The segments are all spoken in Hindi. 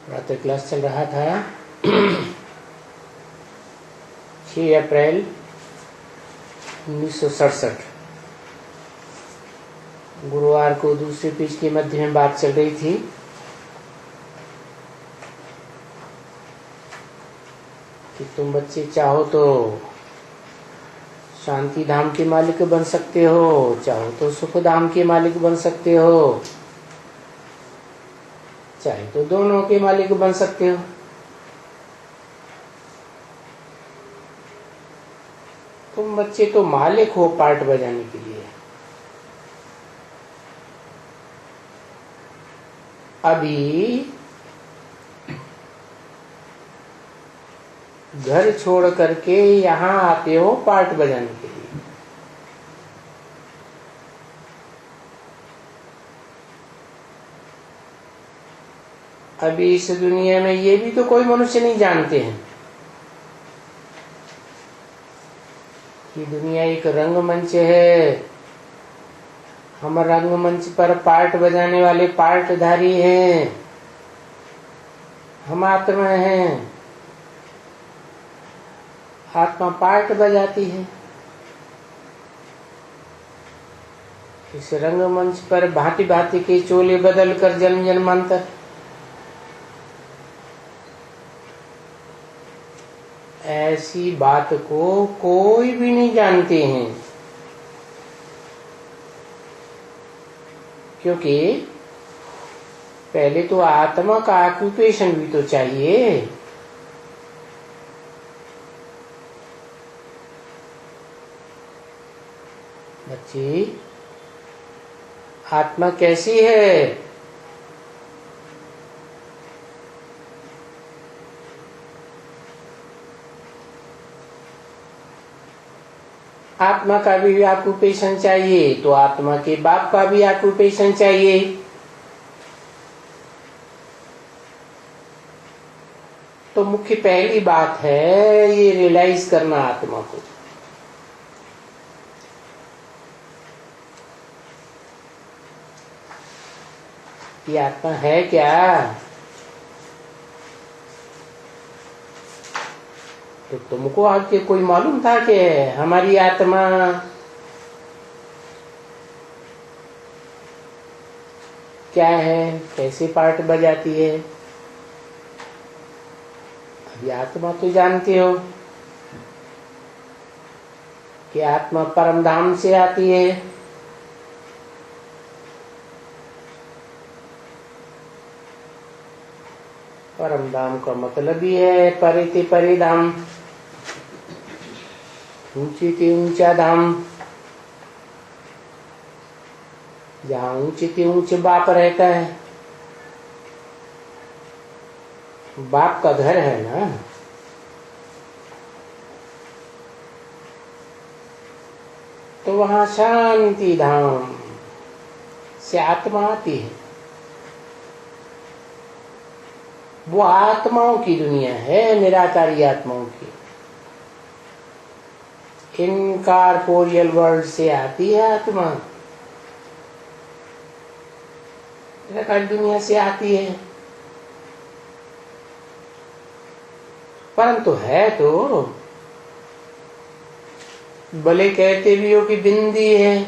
रात्रि क्लास चल रहा था। 6 अप्रैल 1967 गुरुवार को दूसरे पेज के मध्य में बात चल रही थी कि तुम बच्चे चाहो तो शांति धाम के मालिक बन सकते हो, चाहो तो सुख धाम के मालिक बन सकते हो, चाहे तो दोनों के मालिक बन सकते हो। तुम बच्चे तो मालिक हो पार्ट बजाने के लिए। अभी घर छोड़ करके यहाँ आते हो पार्ट बजाने के लिए। अभी इस दुनिया में ये भी तो कोई मनुष्य नहीं जानते हैं कि दुनिया एक रंगमंच है। हम रंगमंच पर पार्ट बजाने वाले पार्टधारी हैं। हम आत्मा हैं, आत्मा पार्ट बजाती है। इस रंगमंच पर भांति भांति के चोले बदल कर जन्म जन्मांतर ऐसी बात को कोई भी नहीं जानते हैं, क्योंकि पहले तो आत्मा का ऑक्यूपेशन भी तो चाहिए। बच्ची, आत्मा कैसी है? आत्मा का भी ऑक्यूपेशन चाहिए तो आत्मा के बाप का भी ऑक्यूपेशन चाहिए। तो मुख्य पहली बात है ये रियलाइज करना आत्मा को। ये आत्मा है क्या? तो तुमको आके कोई मालूम था कि हमारी आत्मा क्या है, कैसे पार्ट बजाती है? अभी आत्मा तो जानते हो कि आत्मा परम धाम से आती है। परम धाम का मतलब ही है परिति परिधाम, ऊंची थी ऊंचा धाम, जहाँ ऊंचे थी ऊंचे बाप रहता है। बाप का घर है ना। तो वहाँ शांति धाम से आत्मा आती है। वो आत्माओं की दुनिया है, निराकारी आत्माओं की। इनकॉर्पोरियल वर्ल्ड से आती है आत्मा, निराकारी दुनिया से आती है। परंतु है तो भले कहते भी हो कि बिंदी है,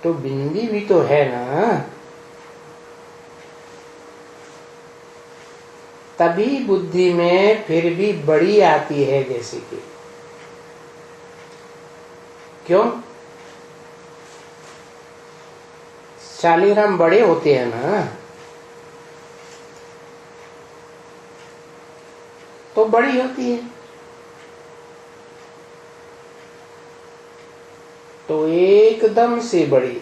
तो बिंदी भी तो है ना। तभी बुद्धि में फिर भी बड़ी आती है, जैसे कि क्यों? शालीग्राम बड़े होते हैं ना, तो बड़ी होती है। तो एकदम से बड़ी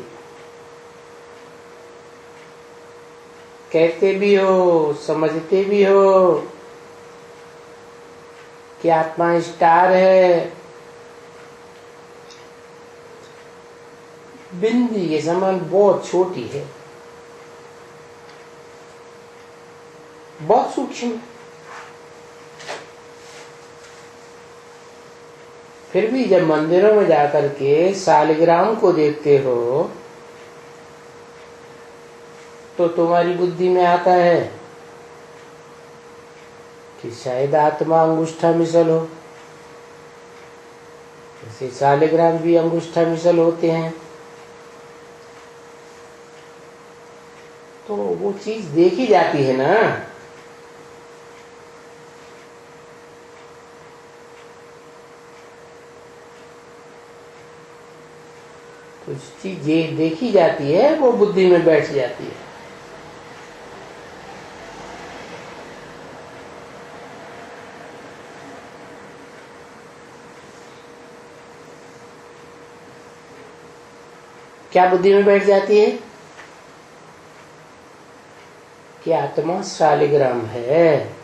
कहते भी हो, समझते भी हो कि आत्मा स्टार है। बिंदी के समान बहुत छोटी है, बहुत सूक्ष्म। फिर भी जब मंदिरों में जाकर के शालिग्राम को देखते हो तो तुम्हारी बुद्धि में आता है कि शायद आत्मा अंगुष्ठा मिसल हो, जैसे शालिग्राम भी अंगुष्ठा मिसल होते हैं। तो वो चीज देखी जाती है ना। तो चीज ये देखी जाती है, वो बुद्धि में बैठ जाती है। क्या बुद्धि में बैठ जाती है कि आत्मा शालिग्राम है।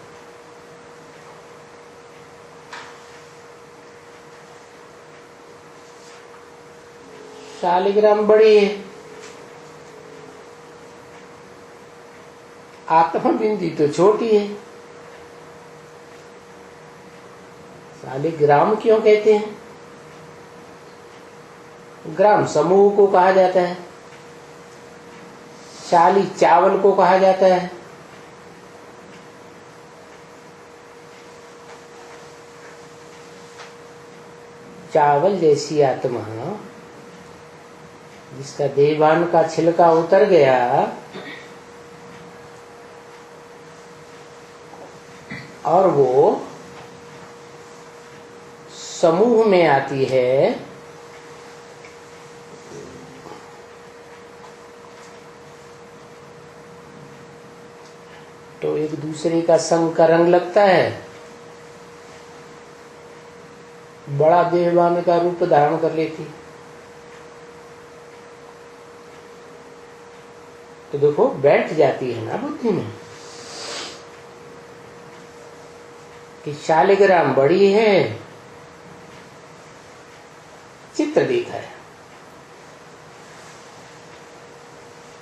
शालिग्राम बड़ी है, आत्मा बिंदी तो छोटी है। शालिग्राम क्यों कहते हैं? ग्राम समूह को कहा जाता है, शाली चावल को कहा जाता है। चावल जैसी आत्मा जिसका देवान का छिलका उतर गया और वो समूह में आती है, तो एक दूसरे का संग का रंग लगता है, बड़ा देहवान का रूप धारण कर लेती। तो देखो बैठ जाती है ना बुद्धि में कि शालिग्राम बड़ी है, चित्र देखा है।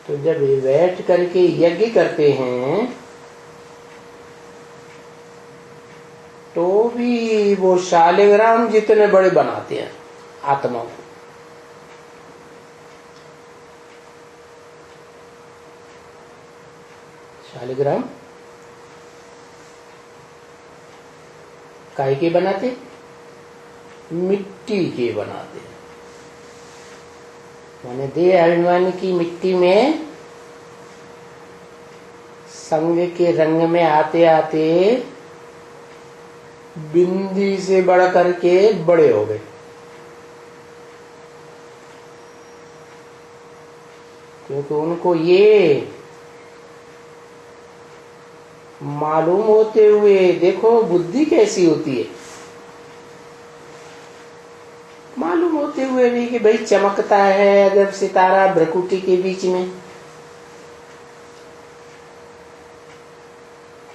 तो जब ये बैठ करके यज्ञ करते हैं तो भी वो शालिग्राम जितने बड़े बनाते हैं आत्मा को। शालिग्राम काहे के बनाते? मिट्टी के बनाते। माने देह अभिमान की मिट्टी में संग के रंग में आते आते बिंदी से बढ़ करके बड़े हो गए। क्योंकि उनको ये मालूम होते हुए, देखो बुद्धि कैसी होती है, मालूम होते हुए भी कि भाई चमकता है अगर सितारा भ्रकुटी के बीच में,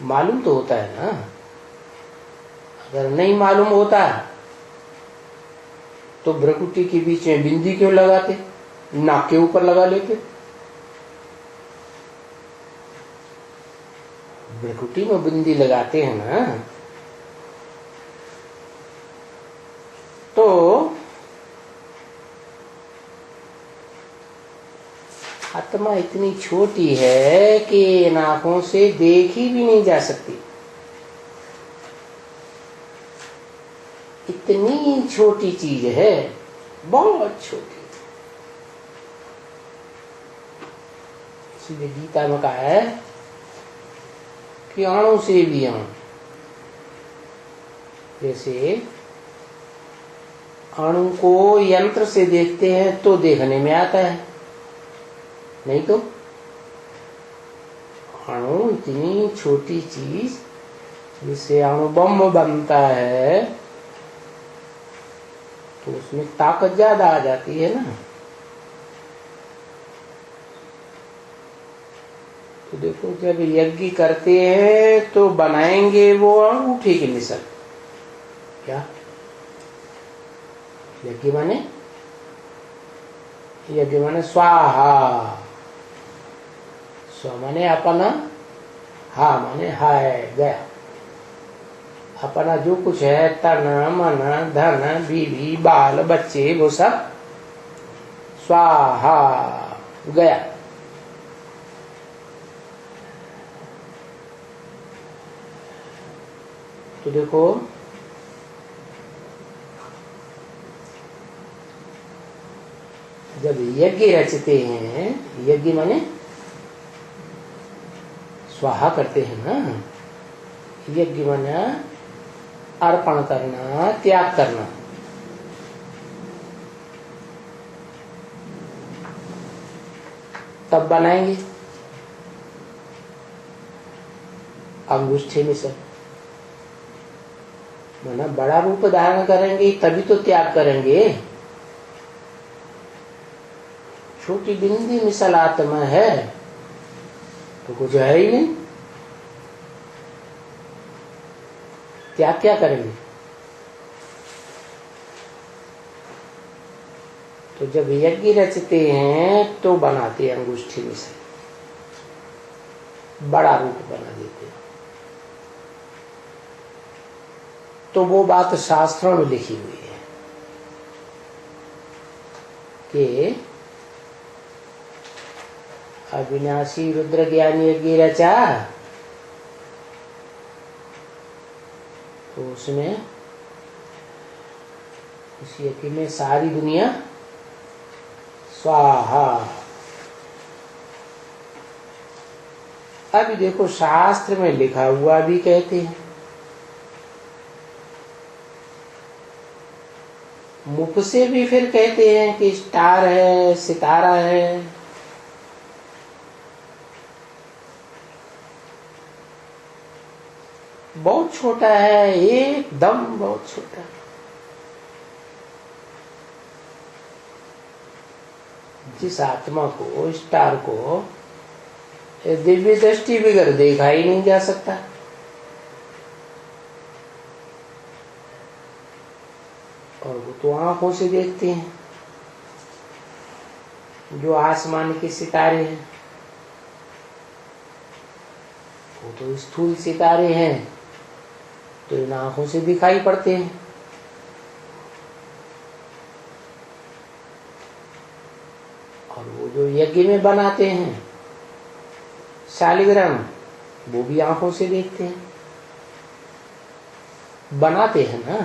मालूम तो होता है ना। अगर नहीं मालूम होता तो भ्रकुटी के बीच में बिंदी क्यों लगाते, नाक के ऊपर लगा लेते। भ्रकुटी में बिंदी लगाते हैं ना, तो आत्मा इतनी छोटी है कि इन आंखों से देखी भी नहीं जा सकती। इतनी छोटी चीज है, बहुत छोटी। इसलिए गीता में कहा है कि अणु से भी अणु, जैसे अणु को यंत्र से देखते हैं तो देखने में आता है, नहीं तो अणु इतनी छोटी चीज जिससे अणु बम बनता है तो उसमें ताकत ज्यादा आ जाती है ना। तो देखो जब यज्ञ करते हैं तो बनाएंगे वो अंगूठे की मिसल। क्या यज्ञ माने? यज्ञ माने स्वाहा। स्व माने अपना, हा माने हाय गया। अपना जो कुछ है, तन मन धन बीवी बाल बच्चे, वो सब स्वाहा गया। तो देखो जब यज्ञ रचते हैं, यज्ञ माने स्वाहा करते हैं ना, यज्ञ माने अर्पण करना, त्याग करना। तब बनाएंगे अंगुष्ठी मिसल, माना बड़ा रूप धारण करेंगे तभी तो त्याग करेंगे। छोटी बिंदी मिसल आत्मा है तो कुछ है ही नहीं, त्याग क्या करेंगे? तो जब यज्ञ रचते हैं तो बनाते हैं अंगुष्ठी मिसल, बड़ा रूप बना देते हैं। तो वो बात शास्त्रों में लिखी हुई है कि अविनाशी रुद्र ज्ञानी यज्ञ रचा, तो उसमें उस यज्ञ में सारी दुनिया स्वाहा। अभी देखो शास्त्र में लिखा हुआ भी कहते हैं, मुख से भी फिर कहते हैं कि स्टार है, सितारा है। बहुत छोटा है, एकदम बहुत छोटा। जिस आत्मा को, स्टार को दिव्य दृष्टि बगैर देखा ही नहीं जा सकता, और वो तो आंखों से देखते हैं। जो आसमान के सितारे हैं वो तो स्थूल सितारे हैं, तो इन आंखों से दिखाई पड़ते हैं। और वो जो यज्ञ में बनाते हैं शालिग्राम, वो भी आंखों से देखते हैं, बनाते हैं ना,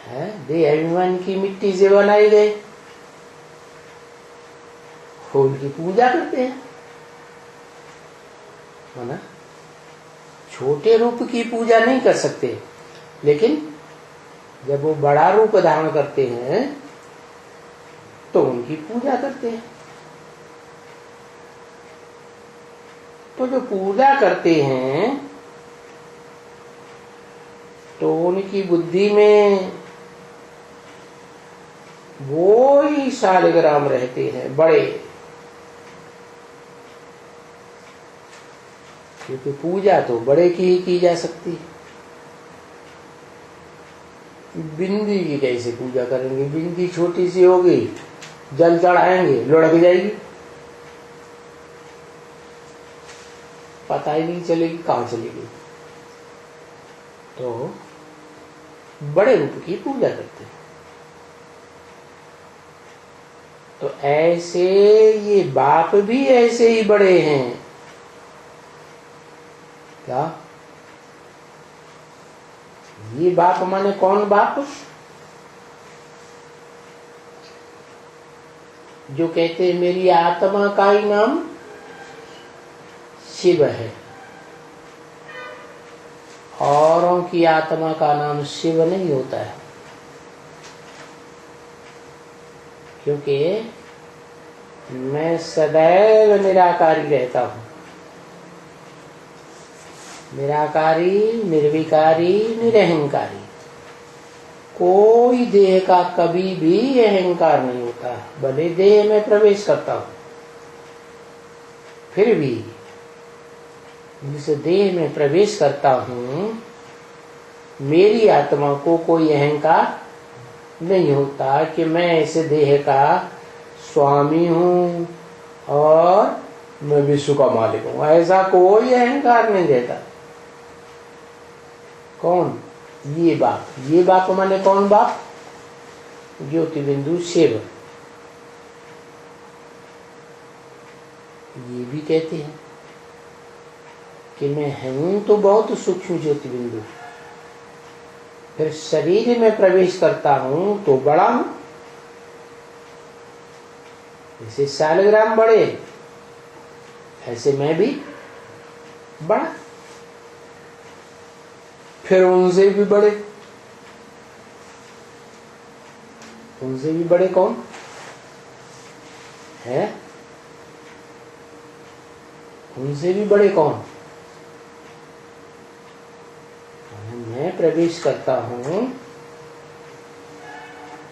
है देह अभिमान की मिट्टी से बनाए गए, फूल की पूजा करते हैं, है ना। छोटे रूप की पूजा नहीं कर सकते, लेकिन जब वो बड़ा रूप धारण करते हैं तो उनकी पूजा करते हैं। तो जो पूजा करते हैं तो उनकी बुद्धि में वो ही शालिग्राम रहते हैं बड़े, क्योंकि पूजा तो बड़े की ही की जा सकती है। बिंदी की कैसे पूजा करेंगे? बिंदी छोटी सी होगी, जल चढ़ाएंगे लुढ़क जाएगी, पता ही नहीं चलेगी कहां चली गई। तो बड़े रूप की पूजा करते हैं। तो ऐसे ये बाप भी ऐसे ही बड़े हैं। क्या ये बाप माने कौन बाप? जो कहते हैं मेरी आत्मा का ही नाम शिव है, औरों की आत्मा का नाम शिव नहीं होता है, क्योंकि मैं सदैव निराकारी रहता हूं। निराकारी, निर्विकारी, निरहंकारी। कोई देह का कभी भी अहंकार नहीं होता, भले देह में प्रवेश करता हूं, फिर भी जिस देह में प्रवेश करता हूं मेरी आत्मा को कोई अहंकार नहीं होता कि मैं इस देह का स्वामी हूं और मैं विश्व का मालिक हूं। ऐसा कोई अहंकार नहीं रहता। कौन? ये बाप। ये बाप माने कौन बाप? ज्योति बिंदु शिव। ये भी कहते हैं कि मैं हूं तो बहुत सूक्ष्म ज्योति बिंदु, फिर शरीर में प्रवेश करता हूं तो बड़ा हूं। जैसे सालग्राम बड़े, ऐसे मैं भी बड़ा, फिर उनसे भी बड़े। उनसे भी बड़े कौन है? उनसे भी बड़े कौन? मैं प्रवेश करता हूं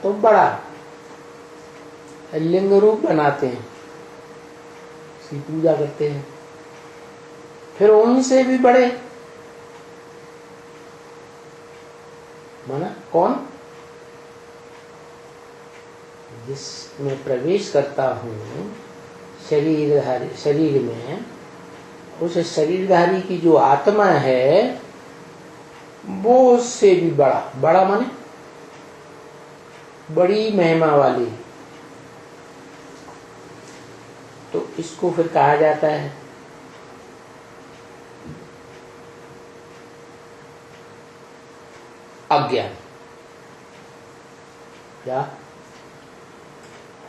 तो बड़ा लिंग रूप बनाते हैं, उसकी पूजा करते हैं। फिर उनसे भी बड़े माना कौन? जिसमें प्रवेश करता हूं शरीर में, उस शरीरधारी की जो आत्मा है वो उससे भी बड़ा। बड़ा माने बड़ी महिमा वाली। तो इसको फिर कहा जाता है अज्ञान। क्या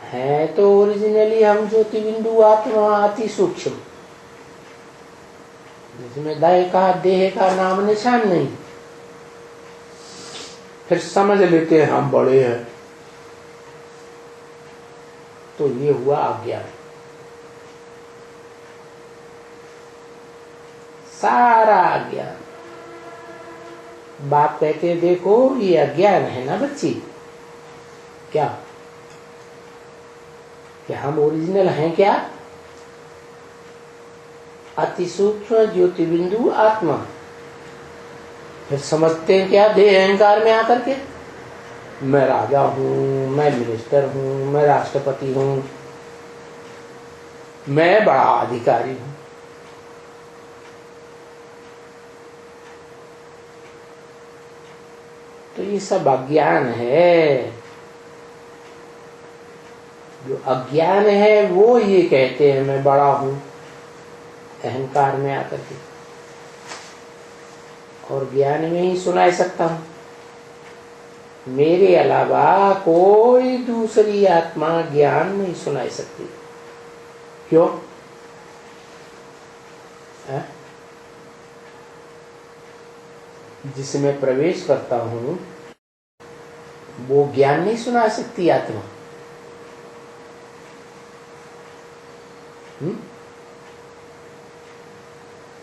है? तो ओरिजिनली हम ज्योति बिंदु आत्मा अति सूक्ष्म, जिसमें देह का नाम निशान नहीं। फिर समझ लेते हैं हम बड़े हैं, तो ये हुआ अज्ञान। सारा अज्ञान। बाप कहते हैं देखो ये अज्ञान है ना बच्ची। क्या कि हम ओरिजिनल हैं? क्या? अति सूक्ष्म ज्योति बिंदु आत्मा। फिर समझते हैं क्या? देह अहंकार में आकर के मैं राजा हूं, मैं मिनिस्टर हूं, मैं राष्ट्रपति हूं, मैं बड़ा अधिकारी हूं। तो ये सब अज्ञान है। जो अज्ञान है वो ये कहते हैं मैं बड़ा हूं, अहंकार में आकर के। और ज्ञान में ही सुनाई सकता हूं, मेरे अलावा कोई दूसरी आत्मा ज्ञान नहीं सुनाई सकती। क्यों? जिसमें प्रवेश करता हूं वो ज्ञान नहीं सुना सकती आत्मा।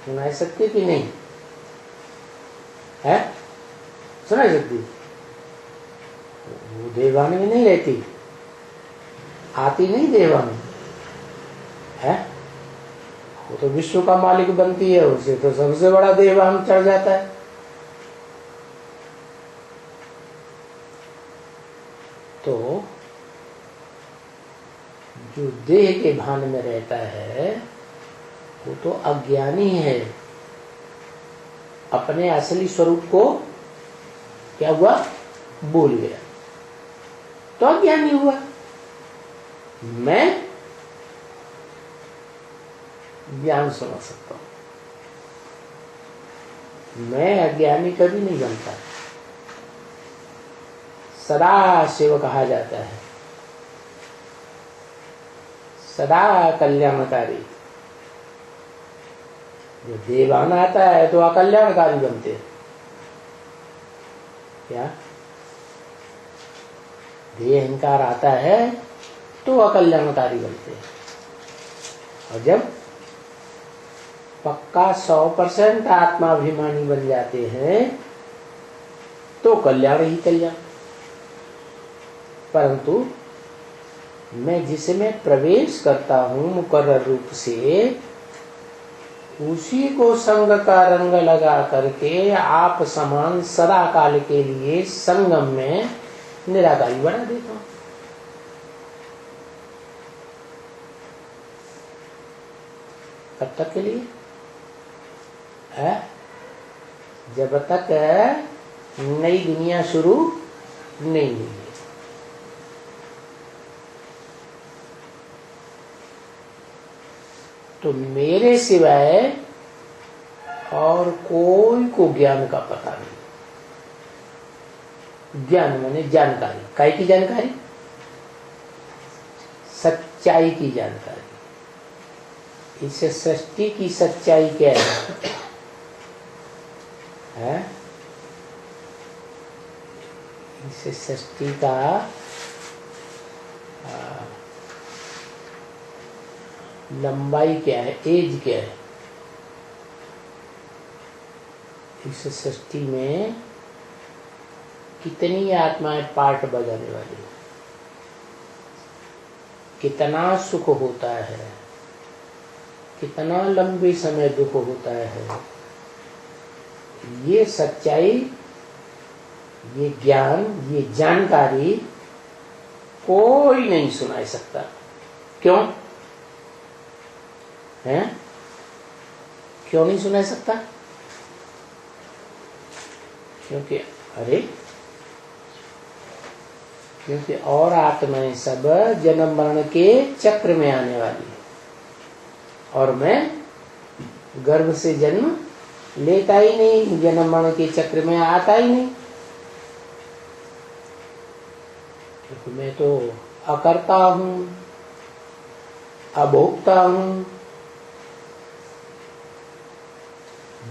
सुनाई सकती कि नहीं है? सुनाई सकती। वो देवानी में नहीं रहती, आती नहीं देवानी है। वो तो विश्व का मालिक बनती है, उसे तो सबसे बड़ा देवान चढ़ जाता है। तो जो देह के भान में रहता है वो तो अज्ञानी है। अपने असली स्वरूप को क्या हुआ? भूल गया, तो अज्ञानी हुआ। मैं ज्ञान सुना सकता हूं, मैं अज्ञानी कभी नहीं बनता। सदा शिव कहा जाता है, सदा कल्याणकारी। जो देवान आता है तो अकल्याणकारी बनते हैं। क्या? देह अहंकार आता है तो अकल्याणकारी बनते हैं। और जब पक्का 100% आत्माभिमानी बन जाते हैं तो कल्याण ही कल्याण। परंतु मैं जिसमें प्रवेश करता हूं मुकर्रर रूप से, उसी को संग का रंग लगा करके आप समान सदा काल के लिए संगम में निराकारी बना देता हूं। कब तक के लिए है? जब तक नई दुनिया शुरू नहीं हुई। तो मेरे सिवाय और कोई को ज्ञान का पता नहीं। ज्ञान माने जानकारी, काय की जानकारी? सच्चाई की जानकारी। इससे सृष्टि की सच्चाई क्या है? इससे सृष्टि का लंबाई क्या है, एज क्या है? इस सृष्टि में कितनी आत्माएं पार्ट बजाने वाली, कितना सुख होता है, कितना लंबे समय दुख होता है, ये सच्चाई, ये ज्ञान, ये जानकारी कोई नहीं सुना सकता। क्यों है? क्यों नहीं सुना सकता? क्योंकि और आत्माएं सब जन्म मरण के चक्र में आने वाली है, और मैं गर्भ से जन्म लेता ही नहीं, जन्म मरण के चक्र में आता ही नहीं, क्योंकि मैं तो अकर्ता हूं, अभोक्ता हूं।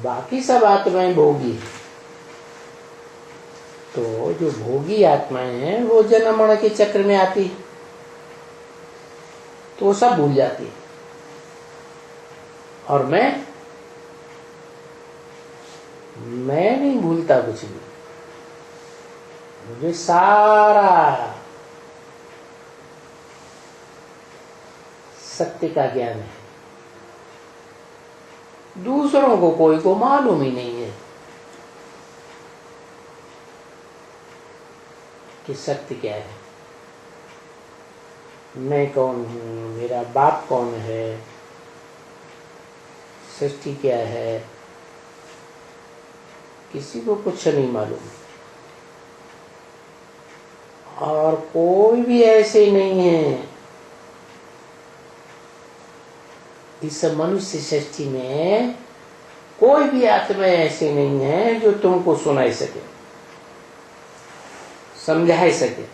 बाकी सब आत्माएं भोगी, तो जो भोगी आत्माएं हैं वो जन्म मरण के चक्र में आती, तो वो सब भूल जाती। और मैं नहीं भूलता कुछ भी, मुझे सारा सत्य का ज्ञान है। दूसरों को कोई को मालूम ही नहीं है कि सत्य क्या है, मैं कौन हूं, मेरा बाप कौन है, सृष्टि क्या है, किसी को कुछ नहीं मालूम। और कोई भी ऐसे नहीं है इस मनुष्य सृष्टि में, कोई भी आत्मा ऐसे नहीं है जो तुमको सुनाई सके, समझा सके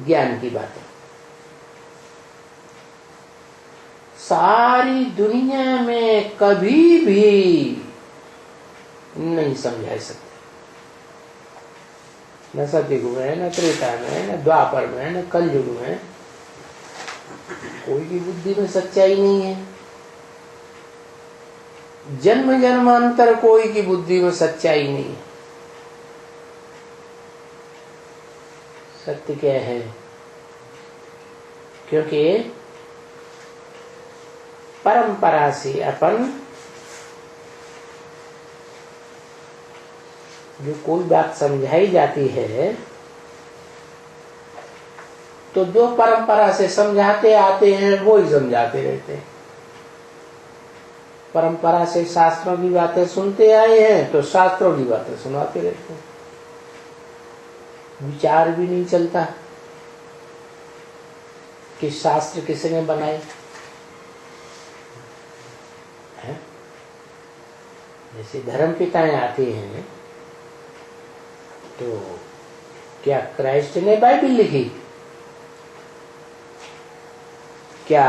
ज्ञान की बातें। सारी दुनिया में कभी भी नहीं समझा सकते, न सतयुग में, न त्रेता में, न द्वापर में, न कलयुग में। कोई की बुद्धि में सच्चाई नहीं है। जन्म जन्मांतर कोई की बुद्धि में सच्चाई नहीं है। सत्य क्या है? क्योंकि परंपरा से अपन जो कोई बात समझाई जाती है, तो जो परंपरा से समझाते आते हैं वो ही समझाते रहते हैं। परंपरा से शास्त्रों की बातें सुनते आए हैं तो शास्त्रों की बातें सुनाते रहते हैं। विचार भी नहीं चलता कि शास्त्र किसने बनाए है? जैसे धर्म पिताएं आते हैं तो क्या क्राइस्ट ने बाइबल लिखी? क्या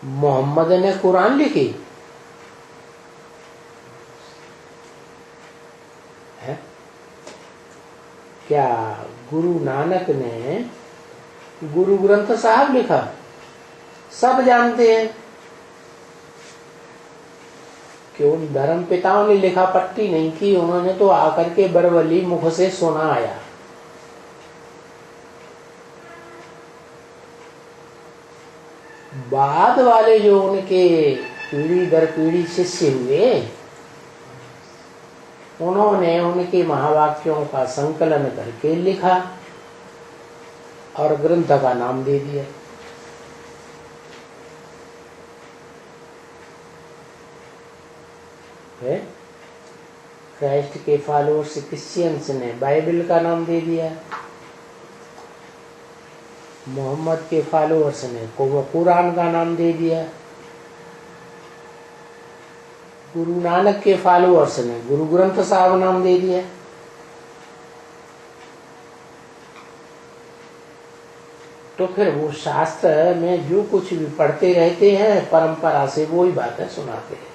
मोहम्मद ने कुरान लिखी है? क्या गुरु नानक ने गुरु ग्रंथ साहब लिखा? सब जानते हैं कि उन धर्म पिताओं ने लिखा पट्टी नहीं की, उन्होंने तो आकर के बरवली मुख से सुना आया। बाद वाले जो उनके पीढ़ी दर पीढ़ी शिष्य हुए, उन्होंने उनके महावाक्यों का संकलन करके लिखा और ग्रंथ का नाम दे दिया। क्राइस्ट के फॉलोअर्स क्रिश्चियंस ने बाइबल का नाम दे दिया, मोहम्मद के फॉलोअर्स ने कुरान का नाम दे दिया। गुरु नानक के फॉलोअर्स ने गुरु ग्रंथ साहब नाम दे दिया। तो फिर वो शास्त्र में जो कुछ भी पढ़ते रहते हैं परंपरा से वो ही बातें सुनाते हैं।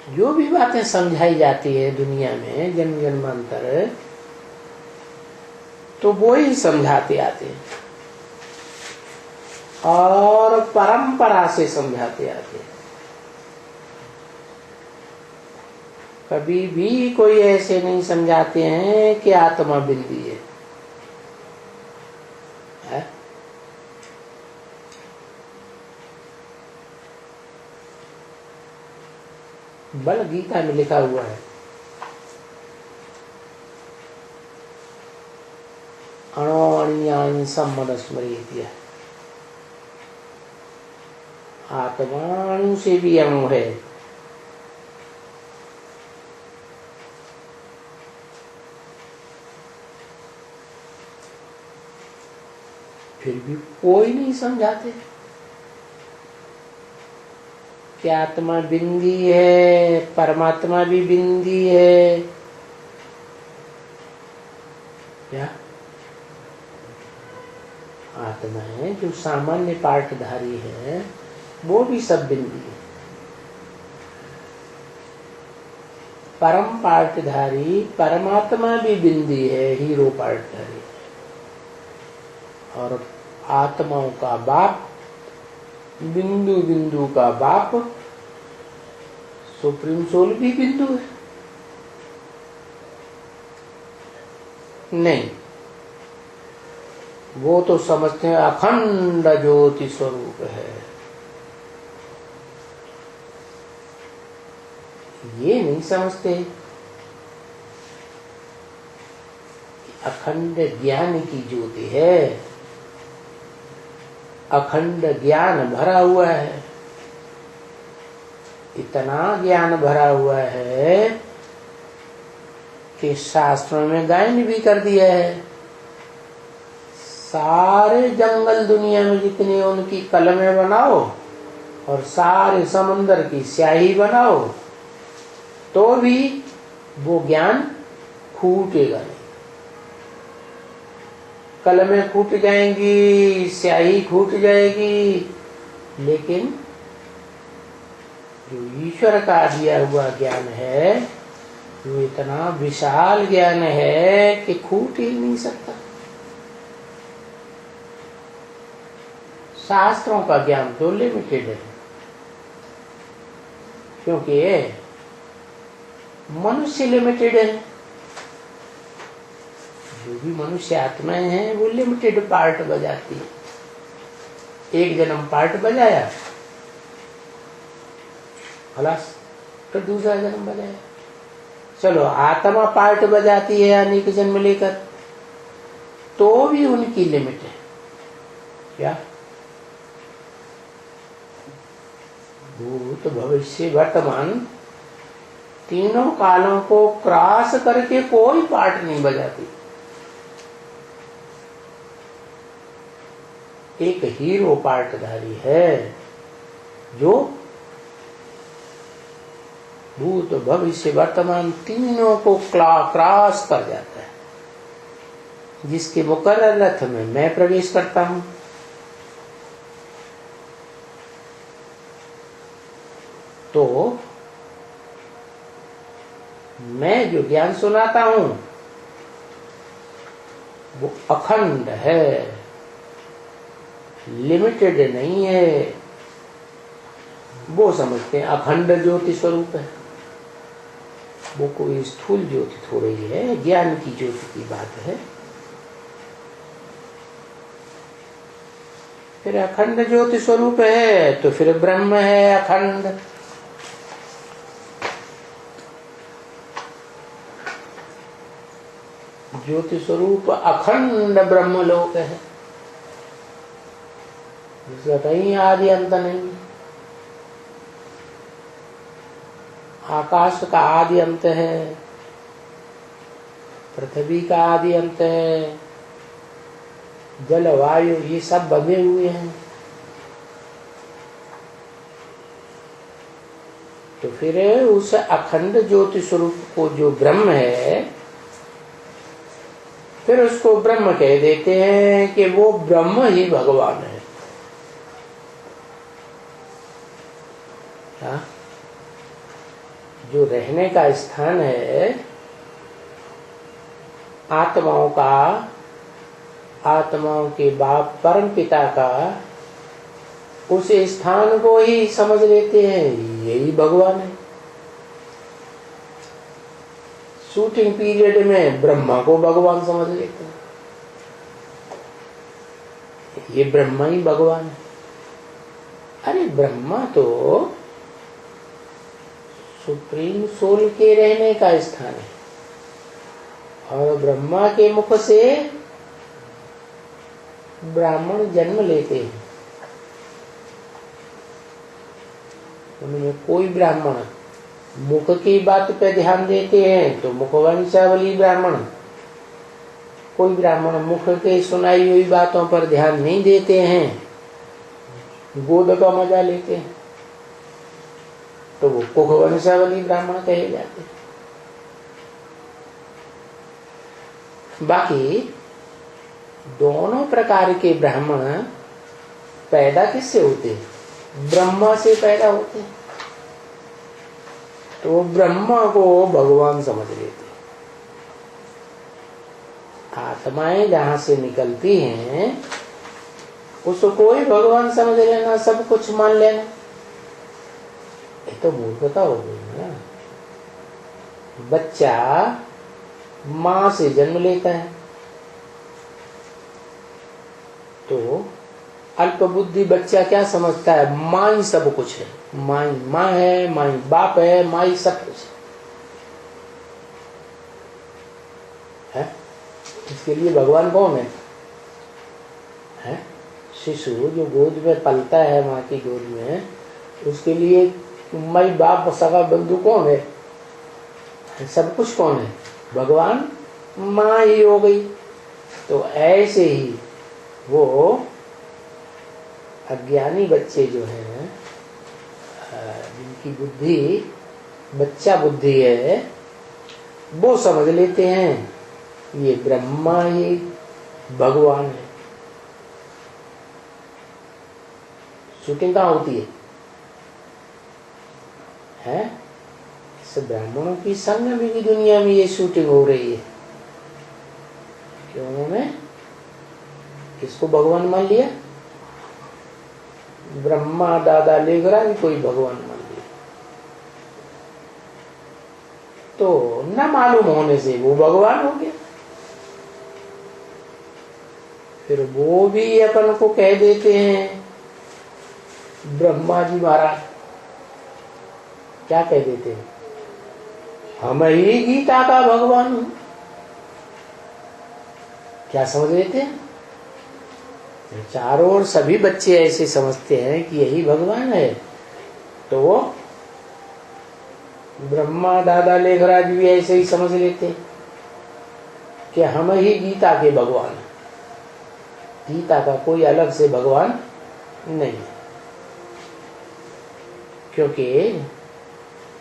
जो भी बातें समझाई जाती है दुनिया में जन्म जन्मांतर, तो वो ही समझाते आते हैं और परंपरा से समझाते आते हैं। कभी भी कोई ऐसे नहीं समझाते हैं कि आत्मा बिंदी है, है? बल गीता में लिखा हुआ है, अणोअणियानि सम्मनस्मरेति। आत्मा अणु से भी अणु है। फिर भी कोई नहीं समझाते कि आत्मा बिंदी है, परमात्मा भी बिंदी है। क्या आत्मा है जो सामान्य पार्टधारी है वो भी सब बिंदी है। परम पार्टधारी परमात्मा भी बिंदी है, हीरो पार्टधारी। और आत्माओं का बाप, बिंदु बिंदु का बाप सुप्रीम सोल भी बिंदु है। नहीं, वो तो समझते हैं अखंड ज्योति स्वरूप है। ये नहीं समझते अखंड ज्ञान की ज्योति है, अखंड ज्ञान भरा हुआ है। इतना ज्ञान भरा हुआ है कि शास्त्रों में गायन भी कर दिया है। सारे जंगल दुनिया में जितनी उनकी कलमें बनाओ और सारे समुद्र की स्याही बनाओ तो भी वो ज्ञान खूटेगा नहीं। कलमें खूट जाएंगी, स्याही खूट जाएगी, लेकिन जो ईश्वर का दिया हुआ ज्ञान है वो इतना विशाल ज्ञान है कि खूट ही नहीं सकता। शास्त्रों का ज्ञान तो लिमिटेड है, क्योंकि मनुष्य लिमिटेड है। जो भी मनुष्य आत्माएं हैं वो लिमिटेड पार्ट बजाती है। एक जन्म पार्ट बजाया, खलास, फिर दूसरा जन्म बजाया। चलो आत्मा पार्ट बजाती है अनेक जन्म लेकर, तो भी उनकी लिमिट है। क्या भूत भविष्य वर्तमान तीनों कालों को क्रॉस करके कोई पार्ट नहीं बजाती। एक हीरो पार्टधारी है जो भूत भविष्य वर्तमान तीनों को क्रॉस कर जाता है, जिसके मुकर्रर रथ में मैं प्रवेश करता हूं। तो मैं जो ज्ञान सुनाता हूं वो अखंड है, लिमिटेड नहीं है। वो समझते हैं अखंड ज्योति स्वरूप है। वो कोई स्थूल ज्योति थोड़ी है, ज्ञान की ज्योति की बात है। फिर अखंड ज्योति स्वरूप है तो फिर ब्रह्म है अखंड। ज्योति स्वरूप अखंड ब्रह्मलोक है, जिसका कहीं आदि अंत नहीं। आकाश का आदि अंत है, पृथ्वी का आदि अंत है, जल वायु ये सब बंधे हुए हैं। तो फिर उस अखंड ज्योति स्वरूप को जो ब्रह्म है, फिर उसको ब्रह्म कह देते हैं कि वो ब्रह्म ही भगवान है। हाँ? जो रहने का स्थान है आत्माओं का, आत्माओं के बाप परम पिता का, उस स्थान को ही समझ लेते हैं यही भगवान है। शूटिंग पीरियड में ब्रह्मा को भगवान समझ लेते हैं, ये ब्रह्मा ही भगवान है। अरे ब्रह्मा तो सुप्रीम सोल के रहने का स्थान है, और ब्रह्मा के मुख से ब्राह्मण जन्म लेते हैं। उनमें कोई ब्राह्मण मुख की बात पे ध्यान देते हैं तो मुखवंशावली ब्राह्मण, कोई ब्राह्मण मुख के सुनाई हुई बातों पर ध्यान नहीं देते हैं, गोद का मजा लेते हैं, तो वो कुखवंशावली ब्राह्मण कहे जाते हैं। बाकी दोनों प्रकार के ब्राह्मण पैदा किससे होते हैं? ब्रह्मा से पैदा होते हैं। तो ब्रह्मा को भगवान समझ लेते हैं। आत्माएं जहां से निकलती हैं उसको ही भगवान समझ लेना, सब कुछ मान लेना, ये तो मूर्खता हो गई ना। बच्चा मां से जन्म लेता है तो अल्प बुद्धि बच्चा क्या समझता है? मां ही सब कुछ है, मां ही मां है, मां ही बाप है, मां ही सब कुछ है? इसके लिए भगवान कौन है? शिशु जो गोद में पलता है मां की गोद में, उसके लिए माई बाप सगा बंधु कौन है? सब कुछ कौन है? भगवान, मां ही हो गई। तो ऐसे ही वो अज्ञानी बच्चे जो हैं, जिनकी बुद्धि बच्चा बुद्धि है, वो समझ लेते हैं ये ब्रह्मा ही भगवान है। शूटिंग कहाँ होती है? इस ब्राह्मणों की संग में भी दुनिया में ये शूटिंग हो रही है। क्यों? उन्होंने किसको भगवान मान लिया? ब्रह्मा दादा लेगरा भी कोई भगवान मान लिया। तो न मालूम होने से वो भगवान हो गया। फिर वो भी अपन को कह देते हैं ब्रह्मा जी महाराज, क्या कह देते हैं? हम ही गीता का भगवान हूं। क्या समझ लेते हैं? चारों ओर सभी बच्चे ऐसे समझते हैं कि यही भगवान है। तो वो ब्रह्मा दादा लेखराज भी ऐसे ही समझ लेते हैं कि हम ही गीता के भगवान हैं। गीता का कोई अलग से भगवान नहीं है, क्योंकि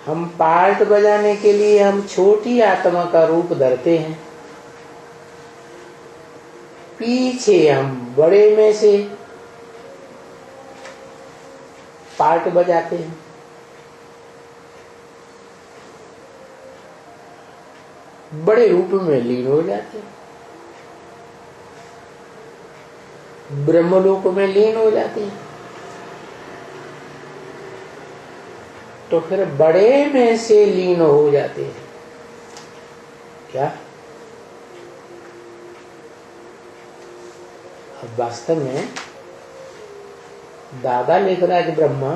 हम पार्ट बजाने के लिए हम छोटी आत्मा का रूप धरते हैं, पीछे हम बड़े में से पार्ट बजाते हैं। बड़े रूप में लीन हो जाते हैं, ब्रह्मलोक में लीन हो जाते हैं। तो फिर बड़े में से लीन हो जाते हैं। क्या? अब वास्तव में दादा लेखराज ब्रह्मा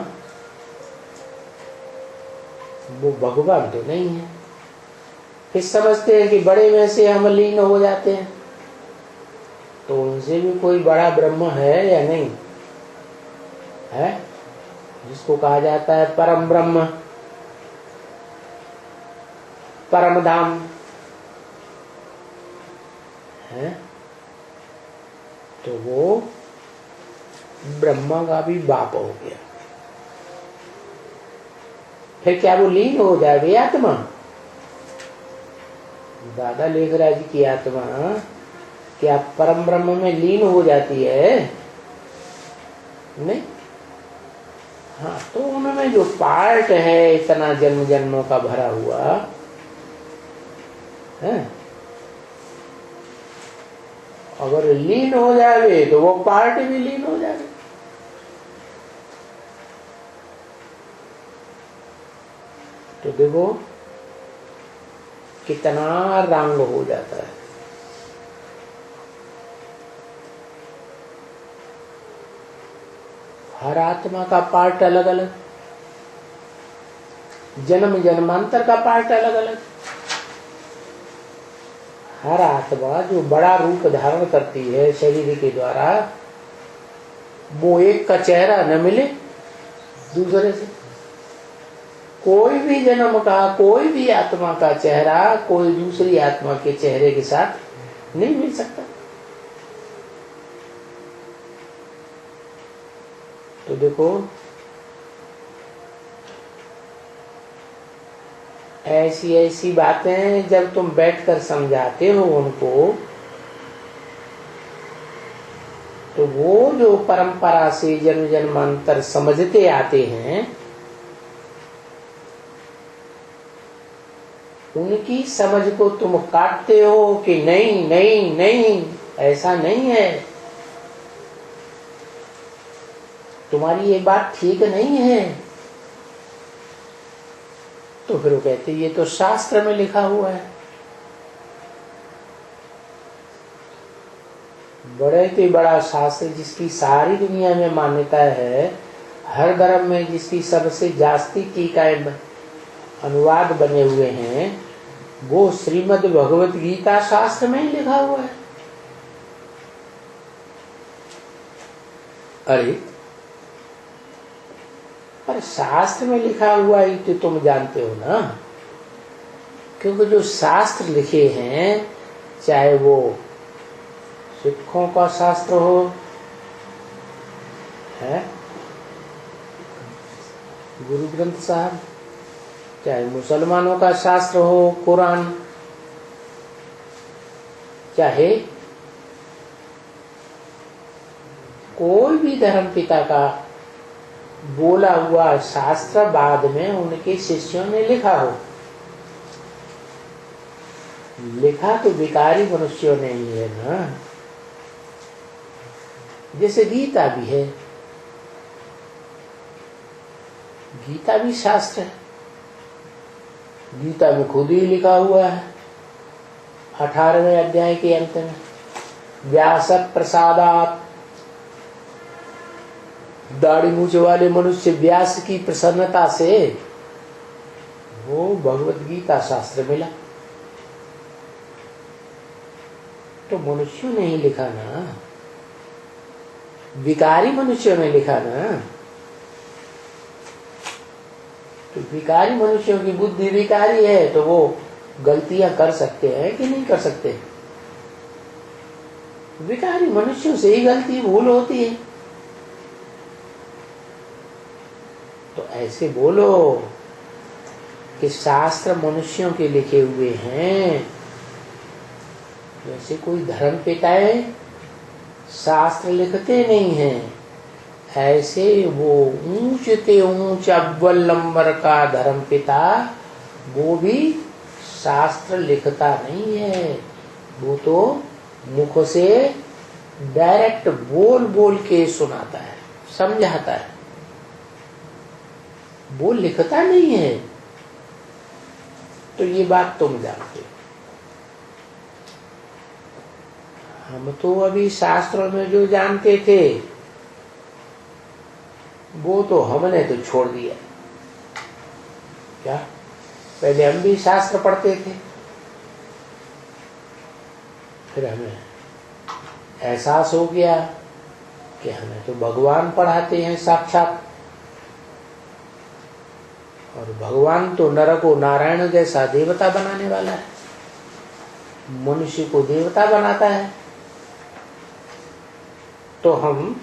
वो भगवान तो नहीं है। फिर समझते हैं कि बड़े में से हम लीन हो जाते हैं, तो उनसे भी कोई बड़ा ब्रह्म है या नहीं है? जिसको कहा जाता है परम ब्रह्म, परम धाम है, तो वो ब्रह्मा का भी बाप हो गया। फिर क्या वो लीन हो जाएगी आत्मा? दादा लेखराज जी की आत्मा क्या परम ब्रह्म में लीन हो जाती है? नहीं। हाँ, तो उनमें जो पार्ट है इतना जन्म जन्मों का भरा हुआ है, अगर लीन हो जाए तो वो पार्ट भी लीन हो जाए। तो देखो कितना रंग हो जाता है। हर आत्मा का पार्ट अलग अलग, जन्म जन्मांतर का पार्ट अलग अलग। हर आत्मा जो बड़ा रूप धारण करती है शरीर के द्वारा, वो एक का चेहरा न मिले दूसरे से। कोई भी जन्म का कोई भी आत्मा का चेहरा कोई दूसरी आत्मा के चेहरे के साथ नहीं मिल सकता। तो देखो ऐसी ऐसी बातें जब तुम बैठकर समझाते हो उनको, तो वो जो परंपरा से जन्म जन्मांतर समझते आते हैं, उनकी समझ को तुम काटते हो कि नहीं नहीं नहीं, ऐसा नहीं है, तुम्हारी ये बात ठीक नहीं है। तो फिर वो कहते ये तो शास्त्र में लिखा हुआ है। बड़े से बड़ा शास्त्र जिसकी सारी दुनिया में मान्यता है, हर धर्म में जिसकी सबसे जास्ती टीकाएं अनुवाद बने हुए हैं, वो श्रीमद् भगवत गीता शास्त्र में ही लिखा हुआ है। अरे पर शास्त्र में लिखा हुआ ही तो तुम जानते हो ना, क्योंकि जो शास्त्र लिखे हैं, चाहे वो सिखों का शास्त्र हो, है गुरु ग्रंथ साहब, चाहे मुसलमानों का शास्त्र हो कुरान, चाहे कोई भी धर्म पिता का बोला हुआ शास्त्र बाद में उनके शिष्यों ने लिखा हो, लिखा तो विकारी मनुष्यों ने ही है ना। जैसे गीता भी है, गीता भी शास्त्र है। गीता में खुद ही लिखा हुआ है 18वें अध्याय के अंत में, व्यास प्रसादात, दाढ़ी मूछ वाले मनुष्य व्यास की प्रसन्नता से वो भगवत गीता शास्त्र मिला। तो मनुष्यों ने ही लिखा ना, विकारी मनुष्यों ने लिखा ना। तो विकारी मनुष्यों की बुद्धि विकारी है, तो वो गलतियां कर सकते हैं कि नहीं कर सकते? विकारी मनुष्यों से ही गलती भूल होती है। तो ऐसे बोलो कि शास्त्र मनुष्यों के लिखे हुए हैं, वैसे कोई धर्म पिताए शास्त्र लिखते नहीं हैं। ऐसे वो ऊंच ते ऊंच अव्वल नंबर का धर्म पिता, वो भी शास्त्र लिखता नहीं है। वो तो मुख से डायरेक्ट बोल बोल के सुनाता है, समझाता है, वो लिखता नहीं है। तो ये बात तुम जानते हो। हम तो अभी शास्त्रों में जो जानते थे वो तो हमने तो छोड़ दिया। क्या पहले हम भी शास्त्र पढ़ते थे, फिर हमें एहसास हो गया कि हमें तो भगवान पढ़ाते हैं साक्षात, और भगवान तो नर को नारायण जैसा देवता बनाने वाला है, मनुष्य को देवता बनाता है। तो हम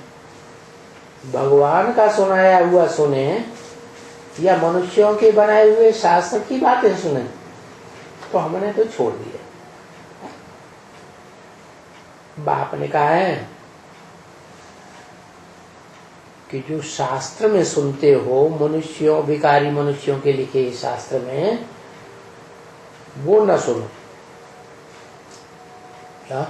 भगवान का सुनाया हुआ सुने या मनुष्यों के बनाए हुए शास्त्र की बातें सुने, तो हमने तो छोड़ दिया। बाप ने कहा है कि जो शास्त्र में सुनते हो, मनुष्यों, भिखारी मनुष्यों के लिखे शास्त्र में, वो न सुनो। क्या?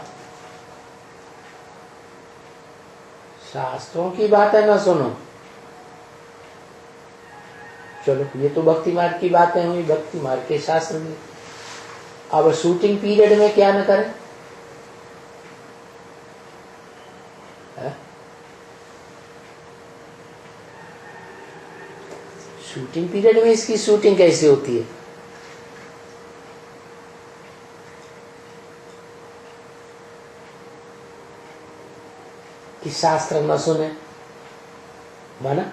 शास्त्रों की बातें न सुनो। चलो, ये तो भक्ति मार्ग की बातें हुई, भक्ति मार्ग के शास्त्र में। अब शूटिंग पीरियड में क्या न करें? शूटिंग पीरियड में इसकी शूटिंग कैसे होती है? कि शास्त्र न सुने, माना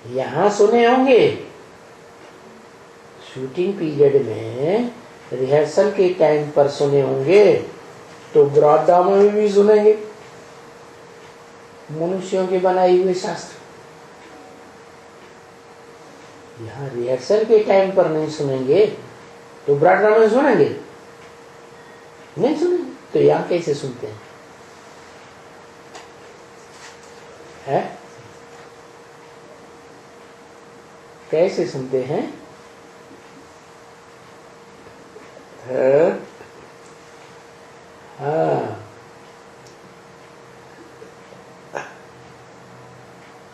यहां सुने होंगे, शूटिंग पीरियड में रिहर्सल के टाइम पर सुने होंगे, तो ब्रॉडडाउन में भी सुनेंगे मनुष्यों के बनाए हुए शास्त्र। यहाँ रिहर्सल के टाइम पर नहीं सुनेंगे तो ब्रॉडडाउन में सुनेंगे? नहीं सुनेंगे। तो यहाँ कैसे सुनते हैं? है? कैसे सुनते हैं? हाँ,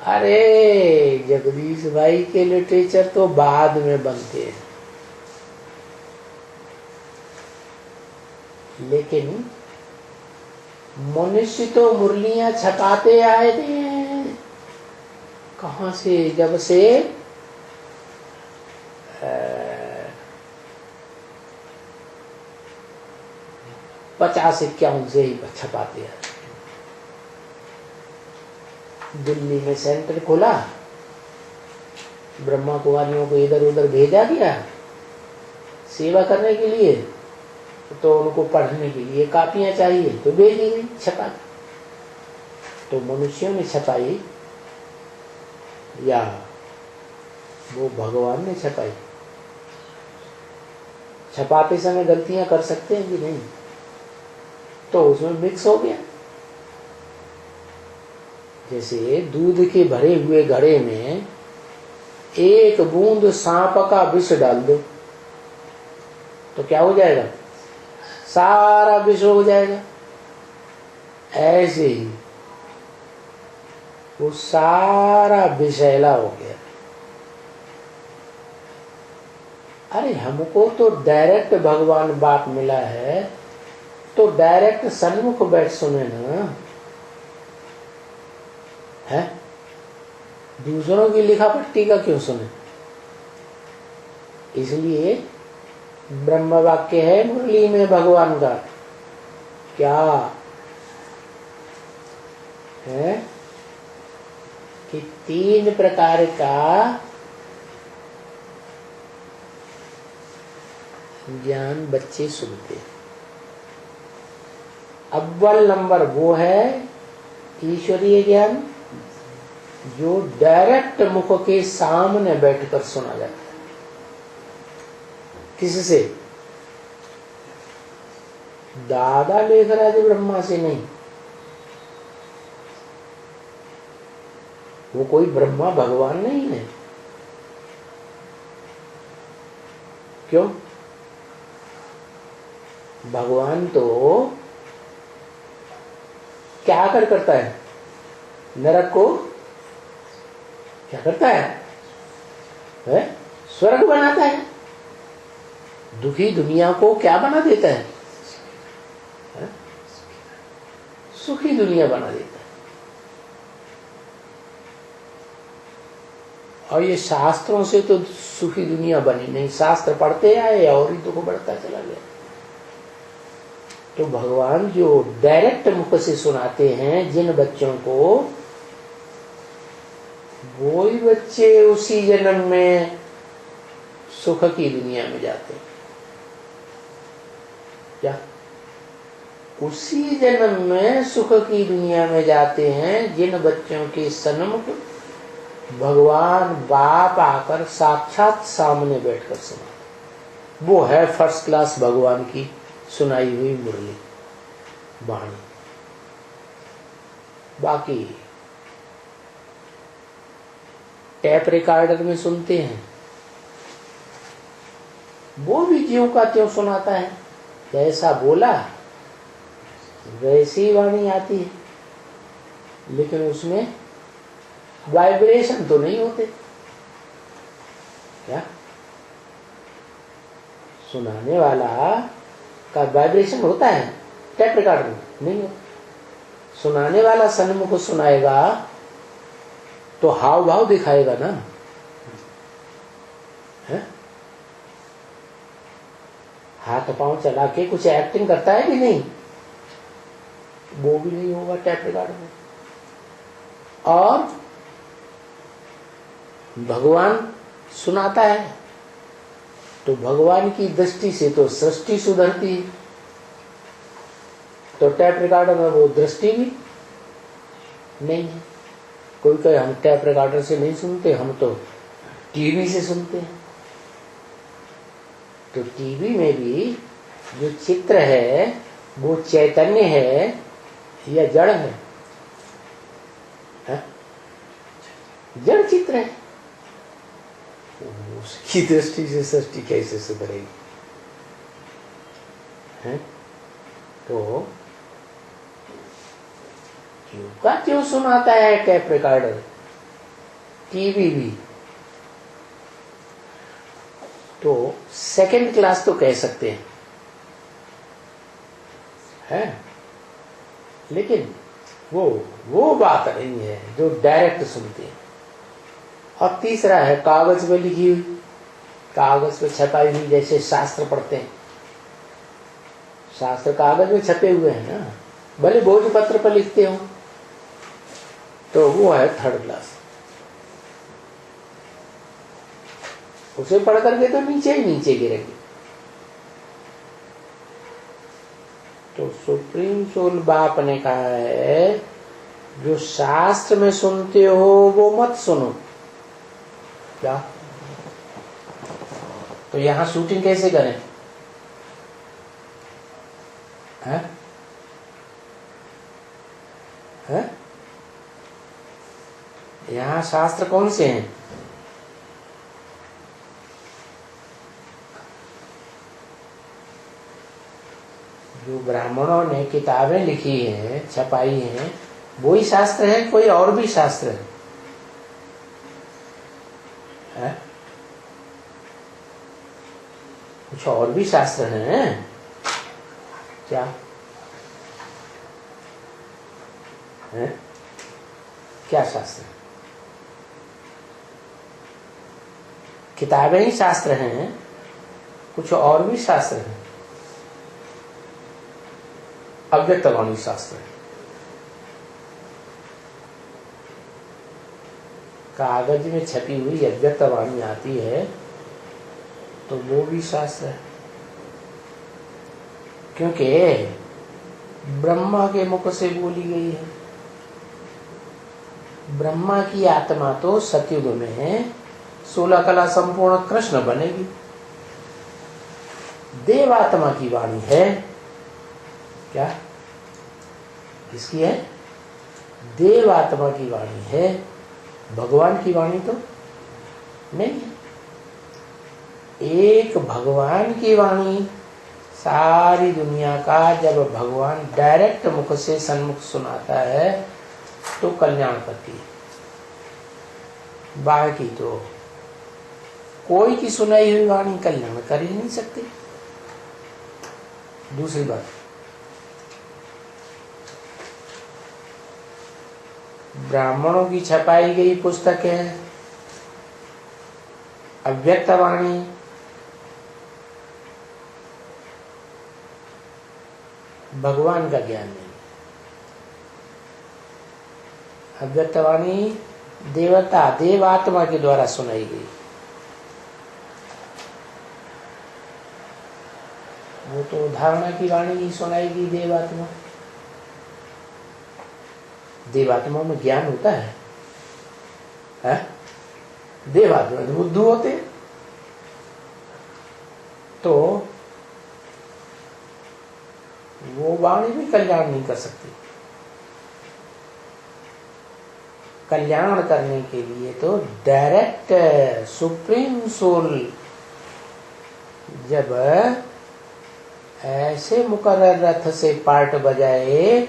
अरे जगदीश भाई के लिटरेचर तो बाद में बनते हैं, लेकिन मनुष्य तो मुरलियां छपाते आए थे। कहां से? जब से 50-51 से ही छपाते आए। दिल्ली में सेंटर खोला, ब्रह्मा कुमारियों को इधर उधर भेजा गया सेवा करने के लिए, तो उनको पढ़ने के लिए कापियां चाहिए, तो भेजी गई छपा। तो मनुष्यों ने छपाई या वो भगवान ने छपाई? छपाते समय गलतियां कर सकते हैं कि नहीं? तो उसमें मिक्स हो गया। जैसे दूध के भरे हुए घड़े में एक बूंद सांप का विष डाल दो, तो क्या हो जाएगा? सारा विष हो जाएगा। ऐसे ही वो सारा विषैला हो गया। अरे हमको तो डायरेक्ट भगवान बाप मिला है, तो डायरेक्ट सन्मुख बैठ सुने ना, है? दूसरों की लिखा पट्टी का क्यों सुने? इसलिए ब्रह्म वाक्य है मुरली में भगवान का, क्या है कि 3 प्रकार का ज्ञान बच्चे सुनते। अव्वल नंबर वो है ईश्वरीय ज्ञान, जो डायरेक्ट मुख के सामने बैठकर सुना जाता है। किससे? दादा लेखराज ब्रह्मा से नहीं। वो कोई ब्रह्मा भगवान नहीं है। क्यों? भगवान तो क्या करता है? नरक को क्या करता है? स्वर्ग बनाता है। दुखी दुनिया को क्या बना देता है? सुखी दुनिया बना देता है। और ये शास्त्रों से तो सुखी दुनिया बनी नहीं, शास्त्र पढ़ते आए और ही दुख बढ़ता चला गया। तो भगवान जो डायरेक्ट मुख से सुनाते हैं जिन बच्चों को, वो ही बच्चे उसी जन्म में सुख की दुनिया में जाते हैं। क्या? उसी जन्म में सुख की दुनिया में जाते हैं जिन बच्चों के सन्मुख भगवान बाप आकर साक्षात सामने बैठकर सुना। वो है फर्स्ट क्लास भगवान की सुनाई हुई मुरली वाणी। बाकी टैप रिकॉर्डर में सुनते हैं, वो भी ज्यों का त्यों सुनाता है, जैसा बोला वैसी ही वाणी आती है, लेकिन उसमें वाइब्रेशन तो नहीं होते। क्या सुनाने वाला का वाइब्रेशन होता है? टैप रिकॉर्डर में नहीं होता। सुनाने वाला सन्मुख को सुनाएगा तो हाव भाव दिखाएगा ना, है? हाथ पांव चला के कुछ एक्टिंग करता है कि नहीं? वो भी नहीं होगा टैप रिकॉर्डर में। और भगवान सुनाता है तो भगवान की दृष्टि से तो सृष्टि सुधरती है, तो टैप रिकॉर्डर में वो दृष्टि भी नहीं है। कोई कहे हम टैप रिकॉर्डर से नहीं सुनते, हम तो टीवी से सुनते हैं। तो टीवी में भी जो चित्र है वो चैतन्य है या जड़ है? जड़ चित्र है। उसकी दृष्टि से सृष्टि कैसे सुधरेगी? तो क्यों का क्यों सुनाता है टैप रिकॉर्डर, टीवी भी। तो सेकंड क्लास तो कह सकते हैं, है? लेकिन वो बात नहीं है जो डायरेक्ट सुनते हैं। और तीसरा है कागज में लिखी हुई, कागज पे छपाई हुई, जैसे शास्त्र पढ़ते हैं, शास्त्र कागज में छपे हुए हैं ना, भले भोजपत्र पर लिखते हो, तो वो है थर्ड क्लास। उसे पढ़ करके तो नीचे ही नीचे गिरेंगे। तो सुप्रीम सोल बाप ने कहा है जो शास्त्र में सुनते हो वो मत सुनो। क्या? तो यहां शूटिंग कैसे करें? है? है? यहां शास्त्र कौन से हैं? जो ब्राह्मणों ने किताबें लिखी हैं, छपाई हैं, वही शास्त्र है, कोई और भी शास्त्र है? कुछ और भी शास्त्र हैं क्या? है? क्या शास्त्र? किताबें ही शास्त्र हैं, कुछ और भी शास्त्र हैं। अव्यक्तवाणी शास्त्र है। कागज में छपी हुई अव्यक्तवाणी आती है तो वो भी शास्त्र है, क्योंकि ब्रह्मा के मुख से बोली गई है। ब्रह्मा की आत्मा तो सतयुग में 16 कला संपूर्ण कृष्ण बनेगी। देवात्मा की वाणी है क्या? किसकी है? देवात्मा की वाणी है, भगवान की वाणी तो नहीं है। एक भगवान की वाणी सारी दुनिया का जब भगवान डायरेक्ट मुख से सन्मुख सुनाता है तो कल्याण करती है। बाकी तो कोई की सुनाई हुई वाणी कल्याण कर ही नहीं सकती। दूसरी बात, ब्राह्मणों की छपाई गई पुस्तक है अव्यक्तवाणी, भगवान का ज्ञान नहीं। अव्यक्तवाणी देवता देवात्मा के द्वारा सुनाई गई, वो तो धारणा की वाणी ही सुनाएगी देवात्मा। देवात्मा में ज्ञान होता है? देवादि में बुद्धू होते हैं। तो वो वाणी भी कल्याण नहीं कर सकती। कल्याण करने के लिए तो डायरेक्ट सुप्रीम सोल जब ऐसे मुकर्रर रथ से पार्ट बजाए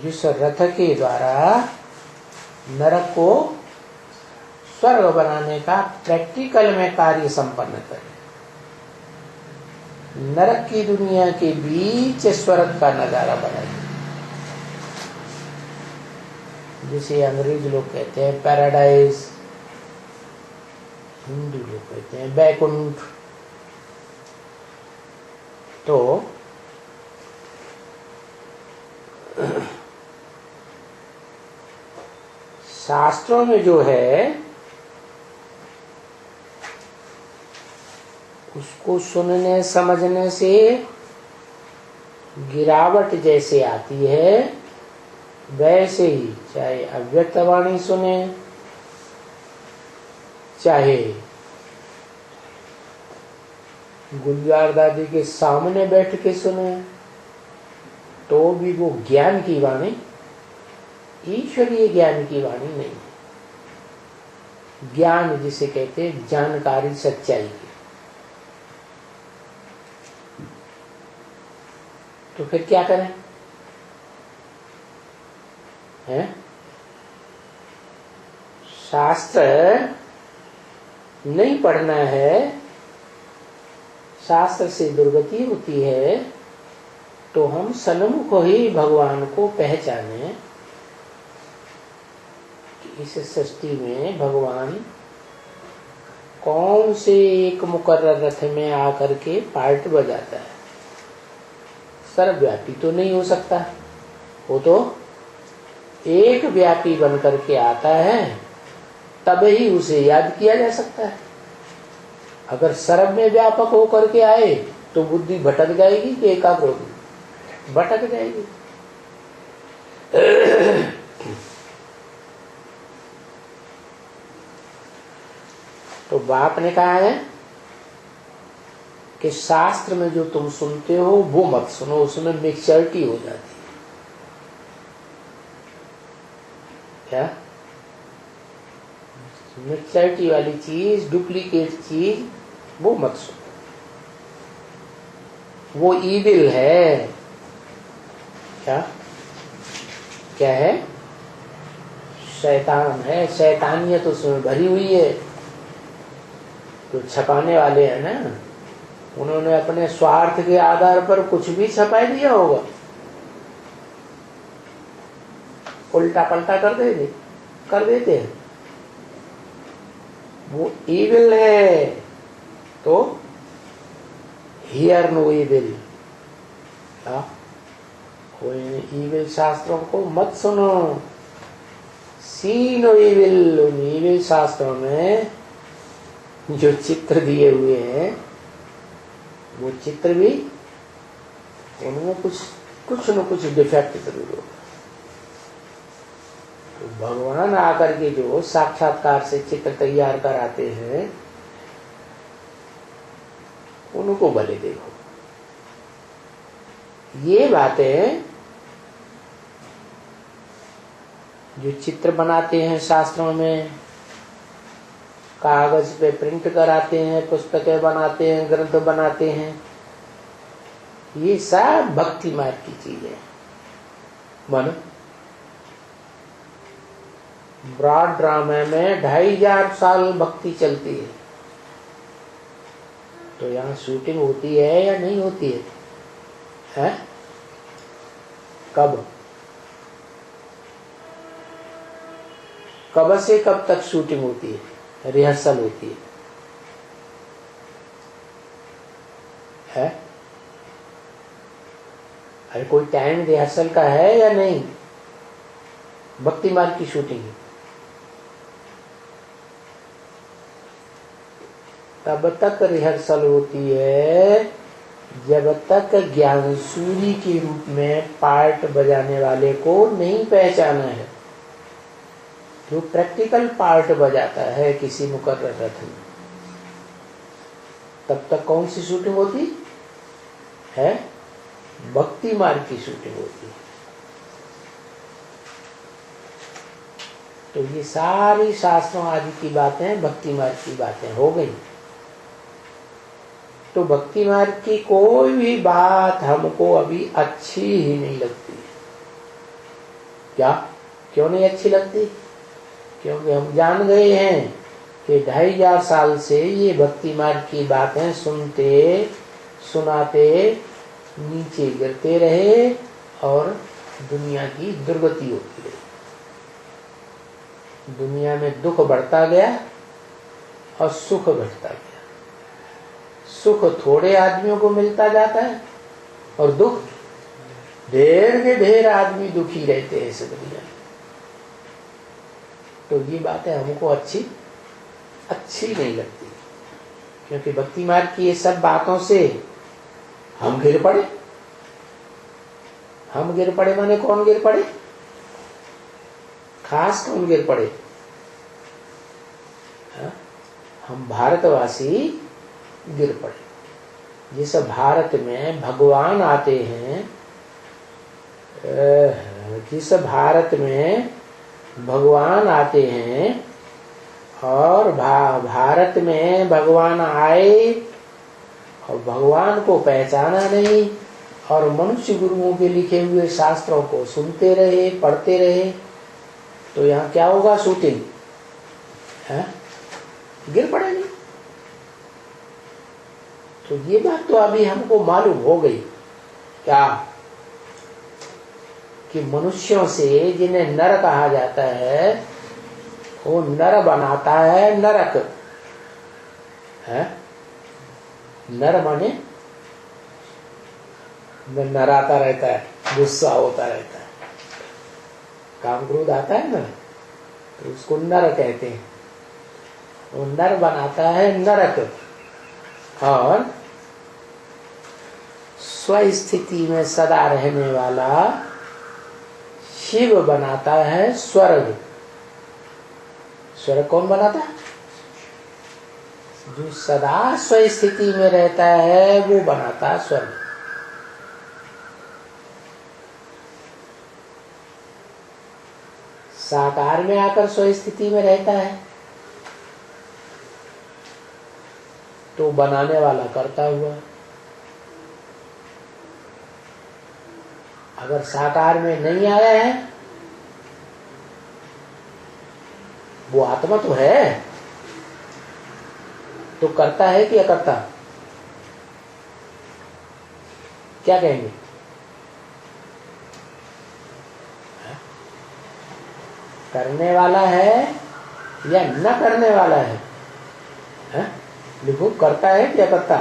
जिस रथ के द्वारा नरक को स्वर्ग बनाने का प्रैक्टिकल में कार्य संपन्न करे, नरक की दुनिया के बीच स्वर्ग का नजारा बनाए, जिसे अंग्रेज लोग कहते हैं पैराडाइज, हिंदू लोग कहते हैं बैकुंठ। तो शास्त्रों में जो है उसको सुनने समझने से गिरावट जैसे आती है, वैसे ही चाहे अव्यक्त वाणी सुने, चाहे गुलजार दादी के सामने बैठ के सुने, तो भी वो ज्ञान की वाणी, ईश्वरीय ज्ञान की वाणी नहीं है। ज्ञान जिसे कहते हैं जानकारी सच्चाई की। तो फिर क्या करें? हैं? शास्त्र नहीं पढ़ना है, शास्त्र से दुर्गति होती है, तो हम सन्मुख ही भगवान को पहचाने कि इस सृष्टि में भगवान कौन से एक मुकर्रर रथ में आकर के पार्ट बजाता है। सर्वव्यापी तो नहीं हो सकता, वो तो एक व्यापी बन करके आता है, तब ही उसे याद किया जा सकता है। अगर सर्व में व्यापक होकर के आए तो बुद्धि भटक जाएगी कि एकाग्र होगी? भटक जाएगी। तो बाप ने कहा है कि शास्त्र में जो तुम सुनते हो वो मत सुनो, उसमें मिक्सचरिटी हो जाती है। क्या? मिक्सचरिटी वाली चीज, डुप्लीकेट चीज, वो मत सुनो, वो ईविल है। क्या क्या है? शैतान है, शैतानियत उसमें भरी हुई है। तो छपाने वाले हैं ना, उन्होंने अपने स्वार्थ के आधार पर कुछ भी छपा दिया होगा, उल्टा पलटा कर देते हैं। वो ईविल है, तो हियर नो ईविल। कोई ईविल शास्त्रों को मत सुनो, सी नो ईविल। उन ईविल शास्त्रों में जो चित्र दिए हुए हैं, वो चित्र भी, उनमें कुछ न कुछ डिफेक्ट जरूर होगा। तो भगवान आकर के जो साक्षात्कार से चित्र तैयार कराते हैं, उनको भले देखो। ये बातें जो चित्र बनाते हैं शास्त्रों में, कागज पे प्रिंट कराते हैं, पुस्तकें बनाते हैं, ग्रंथ बनाते हैं, ये सब भक्ति मार्ग की चीज है। मानो ब्रॉड ड्रामा में 2500 साल भक्ति चलती है, तो यहाँ शूटिंग होती है या नहीं होती है? हैं? कब से कब तक शूटिंग होती है, रिहर्सल होती है? अरे कोई टाइम रिहर्सल का है या नहीं? भक्ति मार्ग की शूटिंग है, तब तक रिहर्सल होती है जब तक ज्ञान सूरी के रूप में पार्ट बजाने वाले को नहीं पहचाना है। जो प्रैक्टिकल पार्ट बजाता है किसी मुकर्रर रथ में, तब तक कौन सी शूटिंग होती है? भक्ति मार्ग की शूटिंग होती है। तो ये सारी शास्त्रों आदि की बातें भक्ति मार्ग की बातें हो गई। तो भक्ति मार्ग की कोई भी बात हमको अभी अच्छी ही नहीं लगती। क्या? क्यों नहीं अच्छी लगती? क्योंकि हम जान गए हैं कि 2500 साल से ये भक्ति मार्ग की बातें सुनते सुनाते नीचे गिरते रहे और दुनिया की दुर्गति होती रही। दुनिया में दुख बढ़ता गया और सुख घटता गया। सुख थोड़े आदमियों को मिलता जाता है और दुख ढेर के ढेर आदमी दुखी रहते हैं इस दुनिया में। तो ये बातें हमको अच्छी नहीं लगती, क्योंकि भक्ति मार्ग की ये सब बातों से हम गिर पड़े। हम गिर पड़े माने कौन गिर पड़े? खास कौन गिर पड़े? हा? हम भारतवासी गिर पड़े। जिस भारत में भगवान आते हैं, जिस भारत में भगवान आते हैं और भारत में भगवान आए और भगवान को पहचाना नहीं और मनुष्य गुरुओं के लिखे हुए शास्त्रों को सुनते रहे, पढ़ते रहे, तो यहाँ क्या होगा? शूटिंग है, गिर पड़े नहीं। तो ये बात तो अभी हमको मालूम हो गई क्या, कि मनुष्यों से जिन्हें नर कहा जाता है वो नर बनाता है नरक है। नर माने नराता रहता है, गुस्सा होता रहता है, काम क्रोध आता है ना, तो उसको नर कहते हैं। वो नर बनाता है नरक और स्वस्थिति में सदा रहने वाला शिव बनाता है स्वर्ग। स्वर्ग कौन बनाता है? जो सदा स्वस्थिति में रहता है वो बनाता है स्वर्ग। साकार में आकर स्वस्थिति में रहता है तो बनाने वाला करता हुआ। अगर साकार में नहीं आया है, वो आत्मा तो है, तो करता है कि अकर्ता? क्या कहेंगे? करने वाला है या न करने वाला है? लिखो, करता है कि अकर्ता?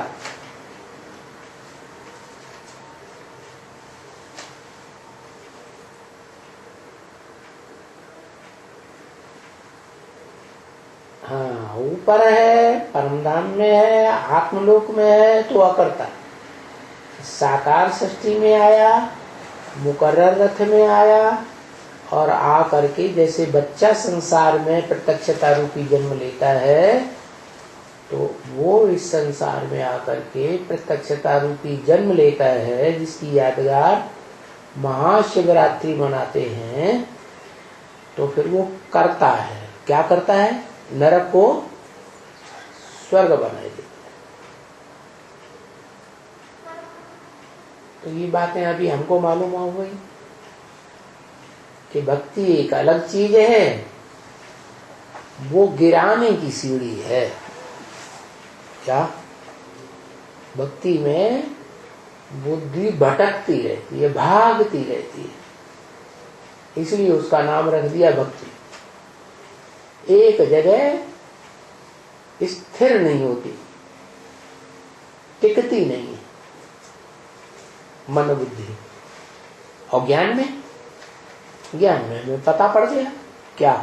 हाँ, ऊपर है, परमधाम में है, आत्मलोक में है तो अकर्ता। साकार सृष्टि में आया, मुकर्रर रथ में आया और आ करके जैसे बच्चा संसार में प्रत्यक्षता रूपी जन्म लेता है, तो वो इस संसार में आकर के प्रत्यक्षता रूपी जन्म लेता है, जिसकी यादगार महाशिवरात्रि मनाते हैं। तो फिर वो करता है, क्या करता है? नरक को स्वर्ग बनाए देता है। तो ये बातें अभी हमको मालूम हो गई कि भक्ति एक अलग चीज है, वो गिराने की सीढ़ी है। क्या? भक्ति में बुद्धि भटकती रहती है, भागती रहती है, इसलिए उसका नाम रख दिया भक्ति। एक जगह स्थिर नहीं होती, टिकती नहीं है मन बुद्धि। और ज्ञान में हमें पता पड़ गया क्या?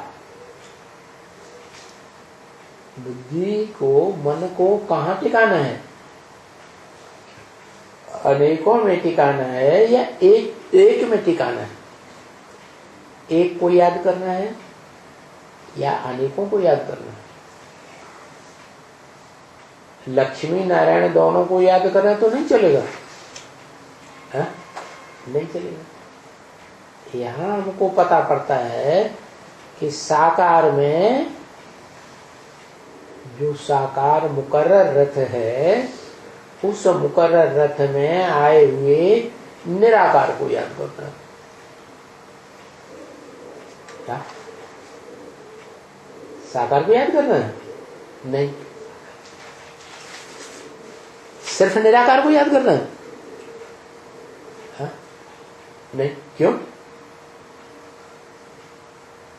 बुद्धि को, मन को कहाँ टिकाना है? अनेकों में टिकाना है या एक में टिकाना है? एक को याद करना है या अनेकों को याद करना है? लक्ष्मी नारायण दोनों को याद करें तो नहीं चलेगा, है? नहीं चलेगा। यहां हमको पता पड़ता है कि साकार में जो साकार मुकर्रर रथ है, उस मुकर्रर रथ में आए हुए निराकार को याद करना है। क्या साकार को याद करना है? नहीं, सिर्फ निराकार को याद करना है। हाँ? नहीं, क्यों?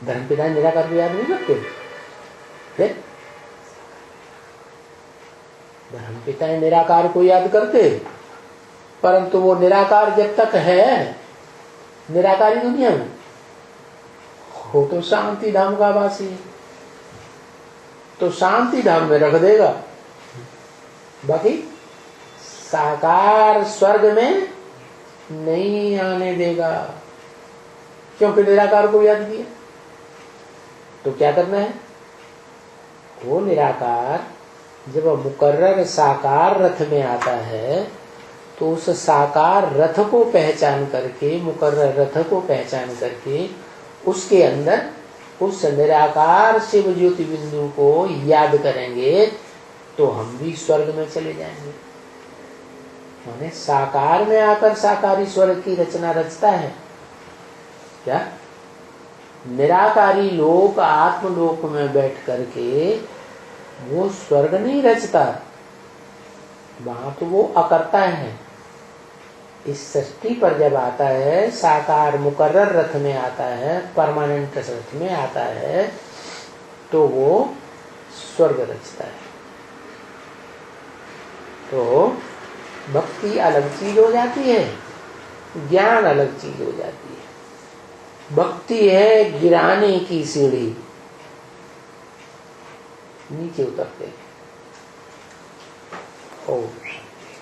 धर्मपिता निराकार को याद नहीं करते? धर्मपिता निराकार को याद करते, परंतु वो निराकार जब तक है निराकारी दुनिया में, वो तो शांति धाम का वासी है, तो शांति धाम में रख देगा, बाकी साकार स्वर्ग में नहीं आने देगा, क्योंकि निराकार को याद किया। तो क्या करना है? वो निराकार जब मुकर्रर साकार रथ में आता है, तो उस साकार रथ को पहचान करके, मुकर्रर रथ को पहचान करके, उसके अंदर उस निराकार शिव ज्योति बिंदु को याद करेंगे, तो हम भी स्वर्ग में चले जाएंगे। माने साकार में आकर साकारी स्वर्ग की रचना रचता है क्या? निराकारी लोक आत्मलोक में बैठ करके वो स्वर्ग नहीं रचता, वहां तो वो अकर्ता है। इस सृष्टि पर जब आता है, साकार मुकर्रर रथ में आता है, परमानेंट रथ में आता है, तो वो स्वर्ग रचता है। तो भक्ति अलग चीज हो जाती है, ज्ञान अलग चीज हो जाती है। भक्ति है गिराने की सीढ़ी, नीचे उतरते। ओम